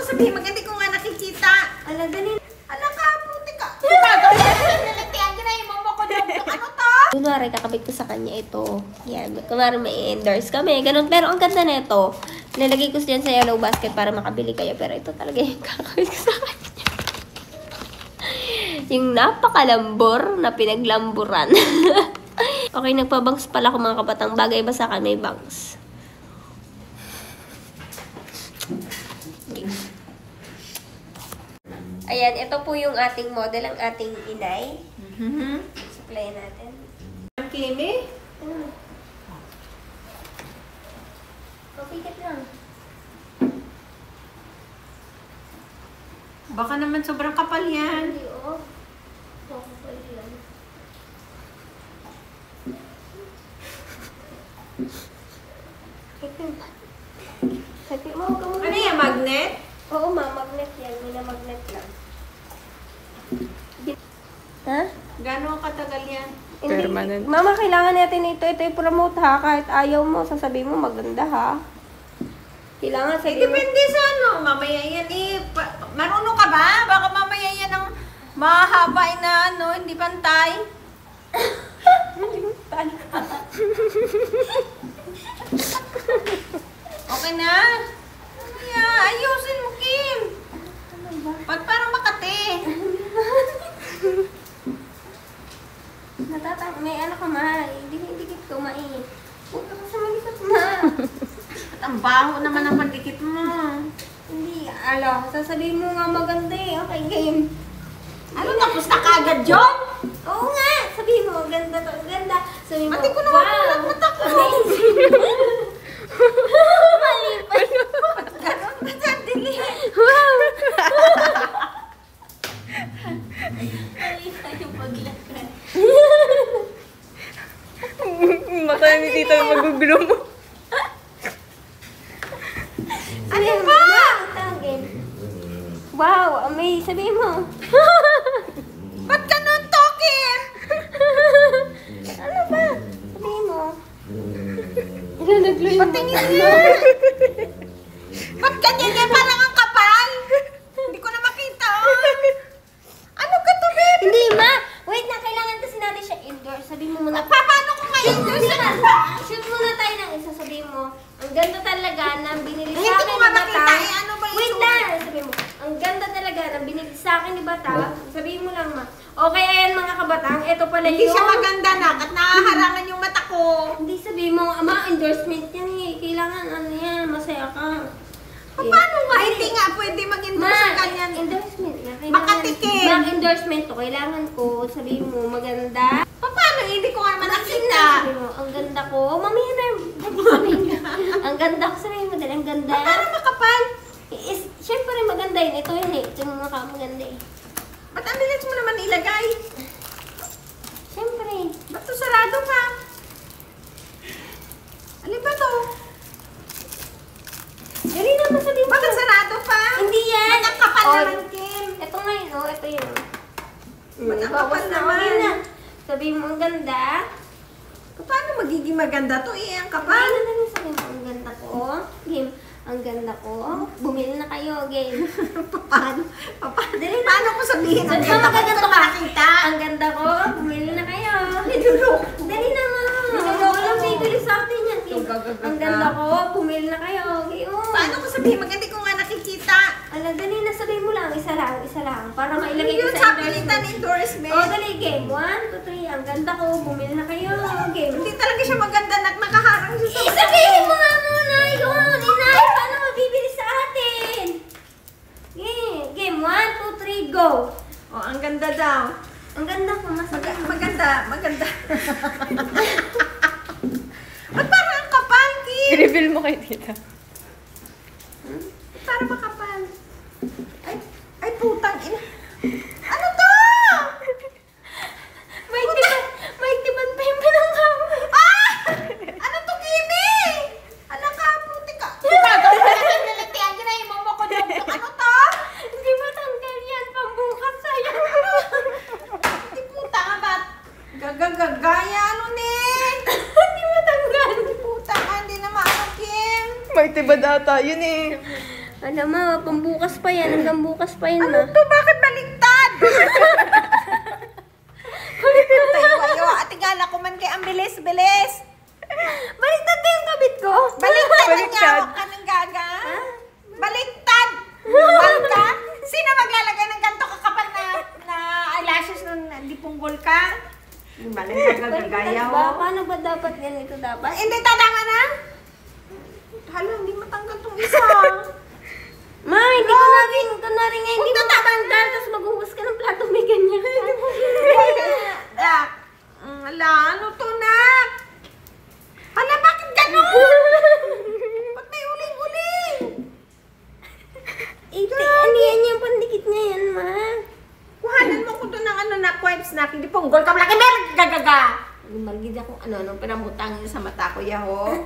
sabihin? Maganda ko nga nakikita. Ala, dali. Ala ka, puti ka. Nalitihan ka na yung mama ko dyan. Ano to? Kunwari, kakabit ko sa kanya ito. Yan. Kunwari, may endorse kami. Ganun. Pero ang ganda na ito, nilalagay ko dyan sa yellow basket para makabili kayo. Pero ito talaga yung kakabit ko sa kanya. Yung napakalambor na pinaglamburan. Okay, nagpabangs pala ko mga kabatang. Bagay ba sa akin may bangs? Ayan, ito po yung ating model, ang ating inay. Supply natin. Ang Kimi? Papikat lang. Baka naman sobrang kapal yan. Hindi, oo. Kapal yan. Happy mo, huwag ka muna. Ano yan, magnet? Oo, magnet yan. Mina-magnet lang. Ha? Gano'ng katagal yan? Permanent. Mama, kailangan natin ito. Ito i-promote ha. Kahit ayaw mo, sasabihin mo maganda ha. Kailangan Eh, sabihin mo. depende sa ano. Mamaya yan marunong ka ba? Baka mamaya yan ang mahaba na ano, hindi pantay. Okay na? Mamaya, ayusin mo, Kim. Pag parang Makati. May ano ka ma. Dikit ko ma eh. Huwag ka sa malikot ma. At ang baho naman ang pagdikit mo. Hindi, sasabihin mo nga maganda eh. Okay, game. Ano, tapos na kagad yun? Oo nga, sabihin mo, ganda to, ganda. Sabihin mo, Mati ko naman ulat mata ko. amazing. Mali pa. Ganon ba sa dili? Wow. Mali pa yung paglakad. Mata ni tita magugulo mo. Ano ba? Tawagin. Wow, amazing. Sabihin mo. Ba't ganon to, Kim? Ano ba? Sabihin mo. Ano, nagloy mo? Patingin niya. Ba't ganyan yan? Parang ang kapal. Hindi ko na makita. Oh. Ano ka to, babe? Hindi, ma. Wait na, kailangan kasi natin siya indoor. Sabihin mo muna. Paano ko ngayon? Hindi na. Shoot muna tayo ng isa. Sabihin mo, ang ganda talaga ng binili sa Hindi akin ko ni nga Bata. makita. Eh, ano ba yung Wait suot? lang. Sabihin mo, ang ganda talaga ng binili sa akin ni Bata. Sabihin mo lang, ma. Okay, ayan mga kabatang. Ito pala Hindi yung... siya maganda na at nakaharangan yung mata ko. Hindi sabihin mo, ama, endorsement yan eh. Kailangan, ano yan, masaya ka. Paano nga? Hindi nga pwede mag-endorse Ma, sa kanyan. endorsement nga. Makatikim. Endorsement to. Kailangan ko, sabihin mo, maganda. Paano? Hindi ko nga naman nakita. Sabihin mo, ang ganda ko. Mamaya na. Sabihin mo. Ang ganda ko. Sabihin mo dahil ang ganda. Parang makapal. Siyempre maganda yun. Ito yun eh. Ito yung mga maganda eh. Ba't ang bilis mo naman ilagay? Siyempre. Ba't to sarado pa? Alin ba to? Dali naman sabihin mo. Bakit sarado pa? Hindi yan. Ba't ang kapal Oh, naman, Kim? Ito nga yun. Oh, ito yun. Ba't ang Bawas kapal na. naman? Okay na. Sabihin mo ang ganda. Paano magiging maganda to? Eh, ang kapal. Paano na rin sabihin mo ang ganda ko? Game. Ang ganda ko. Bumili na kayo. Game. Paano? Dali na. Paano ko sabihin? Ang Sabi ganda mo ko maganda ito ka. nakita. Ang ganda ko. Bumili na kayo. Nilulok. Dali na nga. Niloloko Walang mo. bibili sa atin yan. Ito, gagagaga. Ang ganda ko. Bumili na kayo. Game. Paano ko sabihin? Maganda ko nga nakikita. Ala, dali na. Sabihin mo lang. Isa lang. Isa lang. Para mailagay ko Yung sa sa pilitan endorsement. Oh, dali. Game. 1, 2, 3. Ang ganda ko. Bumili na kayo. Game. Hindi talaga siya maganda na nakaharang siya sa Sabihin mo nga muna yun! Inay, paano mabibili sa atin? Game 1, 2, 3, go! Oh, ang ganda daw. Ang ganda ko, mas Maganda. Ba't parang ang kapal, Kim? I-reveal mo kay tita. Ba't parang makapal? Ay, putang ina. Ano to? May tiban pa yung pinangkamay. Ah! Ano to, Kimi? Anak ka, puti ka. Nalitihan ka na yung mama ko dyan. Ano to? Hindi matanggal yan, pambukas sa'yo. Hindi puta ka ba't? Gagagagaya, ano ni? Hindi matanggal. Puta ka, hindi na maano, Kim. May tiba data, yun eh. Alam mo, pambukas pa yan. Hanggang bukas pa yan, Ano ma. to? Bakit baliktad? Tayo, ate gala ko man kay ang bilis-bilis. Baliktad ba yung kabit ko? Baliktad ang Baliktad. yawak ka ng gaga. Baliktad. Bangka. Sino maglalagay ng ganito kakapal na eyelashes nung di punggol ka? Baliktad ka Baliktad gagayaw. ba? Paano ba dapat ganito dapat? Hindi tadama na. Hala, hindi matanggal tong isa. Ma, hindi ko na rin nga hindi mo tatanggal, tapos maghuhus ka ng plato, may ganyan. Dak. Hala, ano to, nak? Hala, bakit ganun? Ba't may uling-uling? Ano yan yung pandikit niya yan, ma? Kuhanan mo ko doon ng ano na quench na, hindi punggol ka, malaki meron gagaga. Malgid akong ano, nung pinamutang niya sa mata ko, yaho.